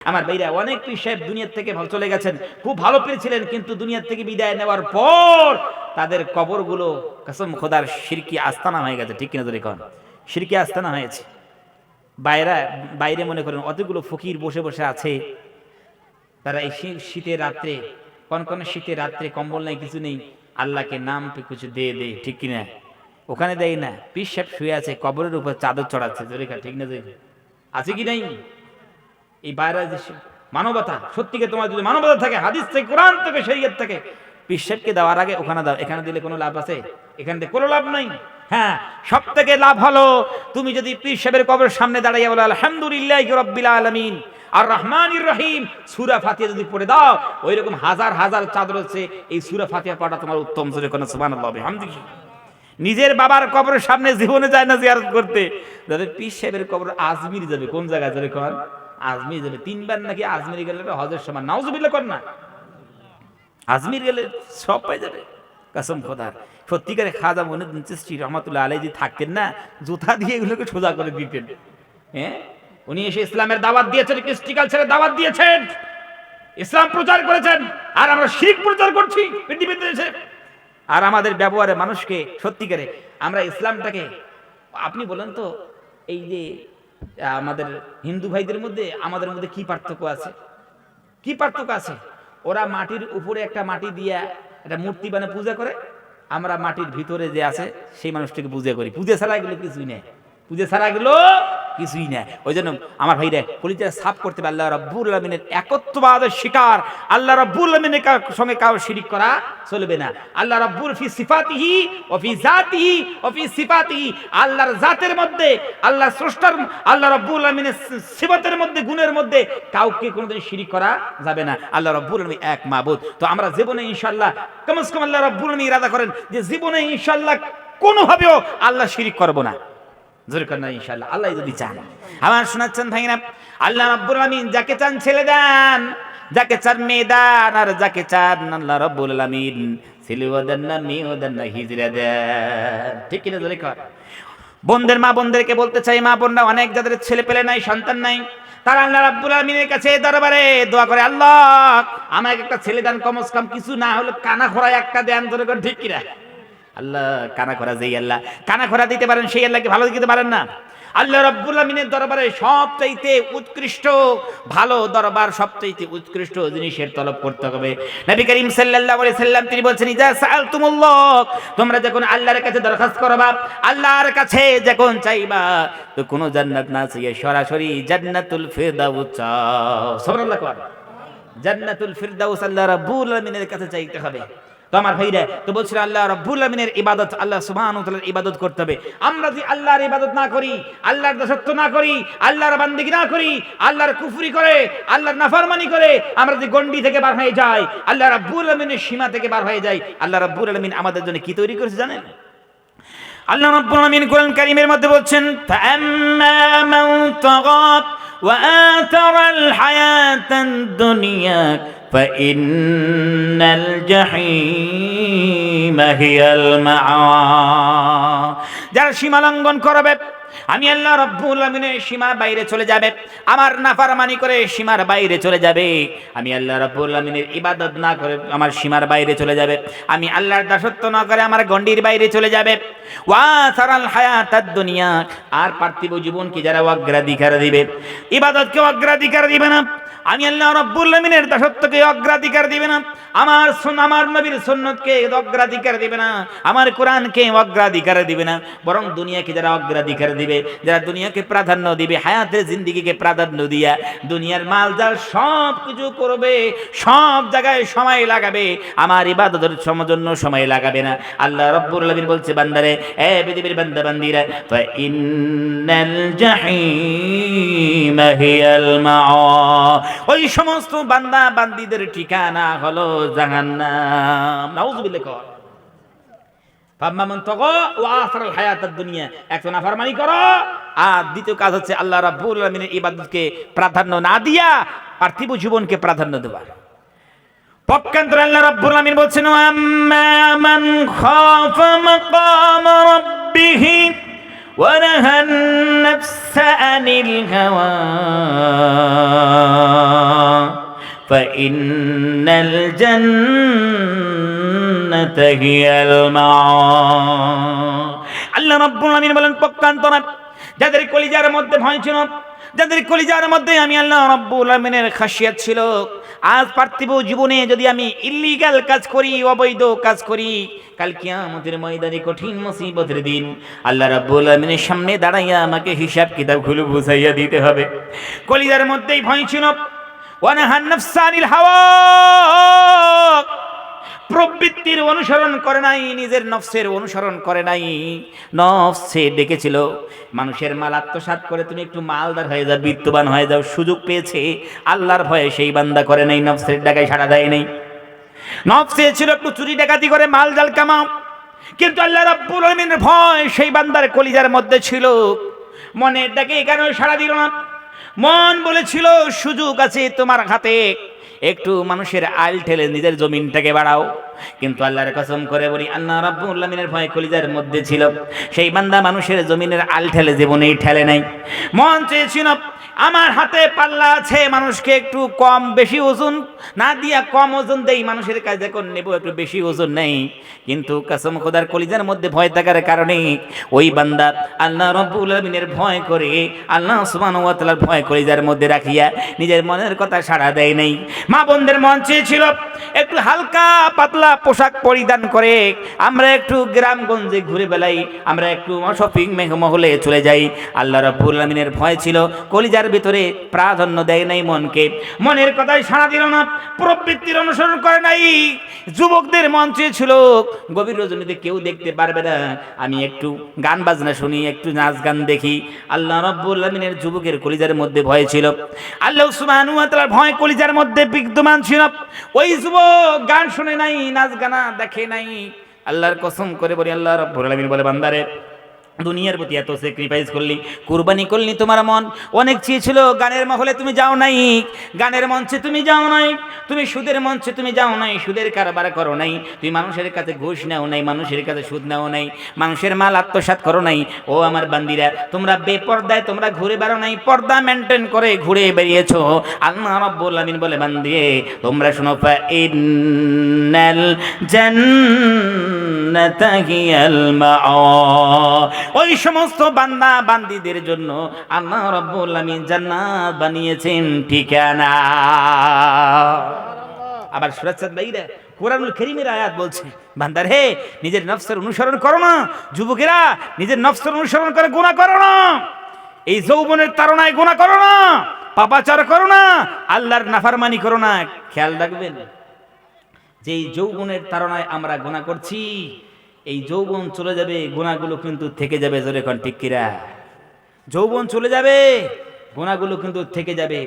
আমার ভাইরা অনেক পীর সাহেব দুনিয়ার থেকে চলে গেছেন, খুব ভালো পীর ছিলেন, কিন্তু দুনিয়ার থেকে বিদায় নেওয়ার পর তাদের কবরগুলো কসম খোদার শিরকি আস্তানা হয়ে গেছে। ঠিক কিনা? দেখুন, শিরকি আস্তানা হয়েছে। বাইরে মনে করেন অতগুলো ফকির বসে বসে আছে, তারা এই শীতের রাত্রে, কনকনে শীতের রাত্রে কম্বল নাই, কিছু নেই, আল্লাহকে নাম পে কিছু দে দে। ঠিক কিনা? ওখানে দেয় না, পীর সাহেব শুয়ে আছে, কবরের উপর চাদর চড়াচ্ছে। ঠিক না? আছে কি নাই? এই বাইরে যে মানবতা, সত্যিকে তোমার যদি মানবতা থাকে, হাদিস থেকে, কোরআন থেকে, শরীয়ত থেকে, পীর সাহেবকে দেওয়ার আগে ওখানে দাও। এখানে দিলে কোনো লাভ আছে? এখানে দিয়ে কোনো লাভ নাই। হ্যাঁ, সব থেকে লাভ হলো তুমি যদি পীর সাহেবের কবরের সামনে দাঁড়াইয়া বলো আলহামদুলিল্লাহি রাব্বিল আলামিন আর রহমানির রহিম সূরা ফাতিহা যদি পড়ে দাও, ওই রকম হাজার হাজার চাদর হচ্ছে এই সূরা ফাতিহা পড়া তোমার উত্তম। জোরে কোন সুবহানাল্লাহ বিহামদিহি। নিজের বাবার কবরের সামনে জীবনে যায় না জিয়ারত করতে, যাদের পীর সাহেবের কবর আজমির যাবে। কোন জায়গায়? জোরে কোন আজমির যাবে। 3 বার নাকি আজমির গেলে হজের সমান। নাউজুবিল্লাহ কর না, আজমির গেলে সব পেয়ে যাবে কসম খোদার। সত্যিকারে খাজা মঈনুদ্দিন চিশতি রহমাতুল্লাহ আলাইহি থাকতেন না, জুতা দিয়ে এগুলোকে সোজা করে দিতেন। হ্যাঁ, উনি এসে ইসলামের দাওয়াত দিয়েছেন, কৃষ্টি কালচারের দাওয়াত দিয়েছেন, ইসলাম প্রচার করেছেন, আর আমরা শিরক প্রচার করছি পৃথিবীতে এসে। আর আমাদের ব্যবহারে মানুষকে সত্যিকারে আমরা ইসলামটাকে, আপনি বলেন তো, এই যে আমাদের হিন্দু ভাইদের মধ্যে আমাদের মধ্যে কি পার্থক্য আছে? কি পার্থক্য আছে? ওরা মাটির উপরে একটা মাটি দিয়া একটা মূর্তি বানিয়ে পূজা করে, আমরা মাটির ভিতরে যে আছে সেই মানুষটাকে পূজা করি। পূজা ছাড়া এগুলো কিছুই নেই, পূজা ছাড়া এগুলো কিছুই না। ওই জন্য আমার ভাইরা কলিজাটা সাফ করতে হবে। আল্লাহ রাব্বুল আলামিনের একত্ববাদের শিকার, আল্লাহ রাব্বুল আলামিনের সঙ্গে কারো শিরিক করা চলবে না। আল্লাহ রাব্বুল ফি সিফাতিহি ওয়া ফি জাতিহি ওয়া ফি সিফাতিহি, আল্লাহর জাতের মধ্যে, আল্লাহ স্রষ্টার, আল্লাহ রাব্বুল আলামিনের সিফাতের মধ্যে, গুণের মধ্যে কাউকে কোনোদিন শিরিক করা যাবে না। আল্লাহ রাব্বুল আলামিন এক মাবুদ। তো আমরা জীবনে ইনশাআল্লাহ কমস কম আল্লাহ রাব্বুল আলামিন ইরাদা করেন যে জীবনে ইনশাআল্লাহ কোনোভাবেও আল্লাহ শিরিক করব না। জোরে করেন না ইনশাআল্লাহ, আল্লাহ যদি চান। আমার শোনাচ্ছেন ভাইরা, আল্লাহ রাব্বুল আলামিন যাকে চান ছেলে দেন, যাকে চান মেয়ে দেন, আর যাকে চান আল্লাহ রাব্বুল আলামিন ছেলেও দেন না, মেয়েও দেন না, হিজরা দেন। ঠিক কিনা? জোরে কর। বোনদের, মা বোনদেরকে বলতে চাই, মা বোনরা অনেক যাদের ছেলে পেলে নাই, সন্তান নাই, তারা আল্লাহ রাব্বুল আলামিনের কাছে দরবারে দোয়া করে, আল্লাহ আমাকে একটা ছেলে দেন, কমস কম কিছু না হলে কানা খোরা একটা দেন। জোরে কর। ঠিক কিনা? আল্লাহ কানা খোরা, যেই আল্লাহ কানা খোরা দিতে পারেন সেই আল্লাহকে ভালো দিতে পারেন না? আল্লাহ রাব্বুল আলামিনের দরবারে সবচাইতে উৎকৃষ্ট ভালো দরবার, সবচাইতে উৎকৃষ্ট জিনিসের তলব করতে হবে। নবী করিম সাল্লাল্লাহু আলাইহি সাল্লাম তিনি বলেছেন, ইজা সাআলতুমুল্লাহ, তোমরা যখন আল্লাহর কাছে দরখাস্ত করবা, আল্লাহর কাছে যখন চাইবা, তো কোনো জান্নাত না চাইয়ে সরাসরি জান্নাতুল ফিরদাউস চাও। সুবহানাল্লাহ। জান্নাতুল ফিরদাউস আল্লাহ রাব্বুল আলামিনের কাছে চাইতে হবে। তো আমার ভাইরা, তো বলছিল আল্লাহ রাব্বুল আলামিনের ইবাদত, আল্লাহ সুবহানাহু ওয়া তাআলার ইবাদত করতে হবে। আমরা যদি আল্লাহর ইবাদত না করি, আল্লাহর দাসত্ব না করি, আল্লাহর বান্দিগি না করি, আল্লাহর কুফরি করে, আল্লাহর নাফরমানি করে আমরা যদি গন্ডি থেকে বার হয়ে যাই, আল্লাহ রাব্বুল আলামিনের সীমা থেকে বার হয়ে যাই, আল্লাহ রাব্বুল আলামিন আমাদের জন্য কি তৈরি করেছে জানেন? আল্লাহ রাব্বুল আলামিন কোরআন কারীমের মধ্যে বলছেন, ফাআম্মা মান তাগা ওয়া আতারাল হায়াতাদ দুনিয়া ফাইন্নাল জাহিমা হিয়াল মাআওয়া। যারা সীমা লঙ্ঘন করবে, আমি আল্লাহ রাব্বুল আলামিনের সীমার বাইরে চলে যাবে, আমার নাফরমানি করে সীমার বাইরে চলে যাবে, আমি আল্লাহ রাব্বুল আলামিনের ইবাদত না করে আমার সীমার বাইরে চলে যাবে, আমি আল্লাহর দাসত্ব না করে আমার গণ্ডির বাইরে চলে যাবে, ওয়া সারাল হায়াতাদ দুনিয়া, আর পার্থিব জীবনকে যারা অগ্রাধিকার দিবে, ইবাদতকে অগ্রাধিকার দিবে না, আমি আল্লাহ রাব্বুল আলামিনের দাসত্বকে অগ্রাধিকার দিবে না, আমার নবীর সুন্নতকে অগ্রাধিকার দিবে না, আমার কোরআনকে অগ্রাধিকার দিবে না, বরং দুনিয়াকে যারা অগ্রাধিকার দিবে, যারা দুনিয়াকে প্রাধান্য দিবে, হায়াতের জিন্দেগিকে প্রাধান্য দিয়া দুনিয়ার মাল জাল সব কিছু করবে, সব জায়গায় সময় লাগাবে, আমার ইবাদতের জন্য সময় লাগাবে না। আল্লাহ রাব্বুল আলামিন বলছে, বান্দারে, এ পৃথিবীর বান্দা বান্দিরা, ফাইন্নাল জাহিমা হিয়াল মাআওয়া, ওই সমস্ত বান্দা বান্দীদের ঠিকানা হলো জাহান্নাম। নাউযুবিল্লাহ। কর ফাম্মা মান তাগা ওয়া আসারাল হায়াতাদ দুনিয়া, এক নাফরমানি করো, আর দ্বিতীয় কাজ হচ্ছে আল্লাহ রাব্বুল আলামিনের ইবাদতকে প্রাধান্য না দিয়া পার্থিব জীবনকে প্রাধান্য দেওয়া। পক্ষান্তরে আল্লাহ রাব্বুল আলামিন বলছেন, আম্মা মান খাফা মাকাম রাব্বিহি ونهى النفس عن الهوى فإن الجنة هي المأوى আল্লাহ রাব্বুল আলামিন বলেন পক্ষান্তরে যাদের কলিজার মধ্যে ভয় ছিল, যাদের কলিজার মধ্যে আমি আল্লাহ রাব্বুল আলামিনের খাশিয়াত ছিল, আজ পার্থিব জীবনে যদি আমি ইল্লিগাল কাজ করি, অবৈধ কাজ করি, কাল কিয়ামতের ময়দানে কঠিন মুসিবতের দিন আল্লাহ রাব্বুল আলামিনের সামনে দাঁড়াইয়া আমাকে হিসাব কিতাবগুলো বুঝাইয়া দিতে হবে। কলিজার মধ্যেই ভয় ছিল। ওয়ানাহান নাফসানিল হাওয়া, প্রবৃত্তির অনুসরণ করে নাই, নিজের নফসের অনুসরণ করে নাই। নফসে ডেকেছিল মানুষের মাল আত্মসাৎ করে তুমি একটু মালদার হয়ে যাও, বিত্তবান হয়ে যাও, সুযোগ পেয়েছে আল্লাহর ভয়ে সেই বান্দা করে নাই, নফসের ডাকায় সাড়া দেয় নাই। নফসে ছিল একটু চুরি ডাকাতি করে মাল জাল কামাও, কিন্তু আল্লাহ রাব্বুল আলামিনের ভয় সেই বান্দার কলিজার মধ্যে ছিল। মনের ডাকে কেন সাড়া দিল না? মন বলেছিল সুযোগ আছে তোমার হাতে, একটু মানুষের আইল ঠেলে নিজের জমিনটাকে বাড়াও। কিন্তু আল্লাহর কসম করে বলি, আল্লাহ রাব্বুল আলামিনের ভয় কলিজার মধ্যে ছিল। সেই বান্দা মানুষের জমিনের আইল ঠেলে জীবনেই ঠেলে নাই। মন চেয়েছিল আমার হাতে পাল্লা আছে, মানুষকে একটু কম বেশি ওজন না দিয়া কম ওজন দেই, মানুষের কাছে এখন নেব একটু বেশি ওজন নেই। কিন্তু কসম খোদার কলিজার মধ্যে ভয় থাকার কারণে ওই বান্দা আল্লাহ রাব্বুল আলামিনের ভয় করে, আল্লাহ সুবহানাহু ওয়া তাআলার ভয় কলিজার মধ্যে রাখিয়া নিজের মনের কথা সাড়া দেয় নাই। মা বোনদের মন চেয়েছিল একটু হালকা পাতলা পোশাক পরিধান করে আমরা একটু গ্রামগঞ্জে ঘুরে বেড়াই, আমরা একটু শপিং মহলে চলে যাই। আল্লাহ রাব্বুল আলামিনের ভয় ছিল, কলিজার ভিতরে প্রাধান্য দেয় নাই মনকে, মনের কথায় সাড়া দিল না, প্রবৃত্তির অনুসরণ করে নাই। যুবকদের মন চেয়েছিল গভীর রজনীতে কেউ দেখতে পারবে না, আমি একটু গান বাজনা শুনি, একটু নাচ গান দেখি। আল্লাহ রাব্বুল আলামিনের যুবকের কলিজার মধ্যে ভয় ছিল, আল্লাহ সুবহানাহু ওয়া তাআলার ভয় কলিজার মধ্যে বিদ্যমান ছিল। ওই যুবক গান শুনে নাই, নাচ গানা দেখে নাই। আল্লাহর কসম করে বলি, আল্লাহ রাব্বুল আলামিন বলে বান্দারে দুনিয়ার প্রতি এত স্যাক্রিফাইস করলি, কুরবানি করলি, তোমার মন অনেক চেয়েছিল গানের মহলে তুমি যাও নাই, গানের মঞ্চে তুমি যাও নাই, তুমি সুদের মঞ্চে তুমি যাও নাই, সুদের কারবার করো নাই, তুমি মানুষের কাছে ঘুষ নাও নাই, মানুষের কাছে সুদ নাও নাই, মানুষের মাল আত্মসাৎ করো নাই। ও আমার বান্দিরা, তোমরা বেপর্দায় তোমরা ঘুরে বেড়াও নাই, পর্দা মেনটেন করে ঘুরে বেরিয়েছো। আল্লাহ রাব্বুল আলামিন বলে বান্দি তোমরা শোনো, ফা ইন্নাল জান্নাতা হিয়াল মাআওয়া, ওই সমস্ত বান্দা বান্দীদের জন্য আল্লাহ রাব্বুল আলামিন জান্নাত বানিয়েছেন ঠিকানা। আবার সূরা সাদবাইরা কোরআনুল কারীমের আয়াত বলছে, বান্দার হে নিজের নফসের অনুসরণ করো না, যুবকেরা নিজের নফসের অনুসরণ করে গুনাহ করো না, এই যৌবনের তাড়নায় গুনাহ করো না, পাপাচার করো না, আল্লাহর নাফরমানি করো না। খেয়াল রাখবেন যে এই যৌবনের তাড়নায় আমরা গুনাহ করছি, এই যৌবন চলে যাবে, গুনাহগুলো কিন্তু থেকে যাবে। জোরে কোন ঠিক কিরা? যৌবন চলে যাবে, গুনাহগুলো কিন্তু থেকে যাবে।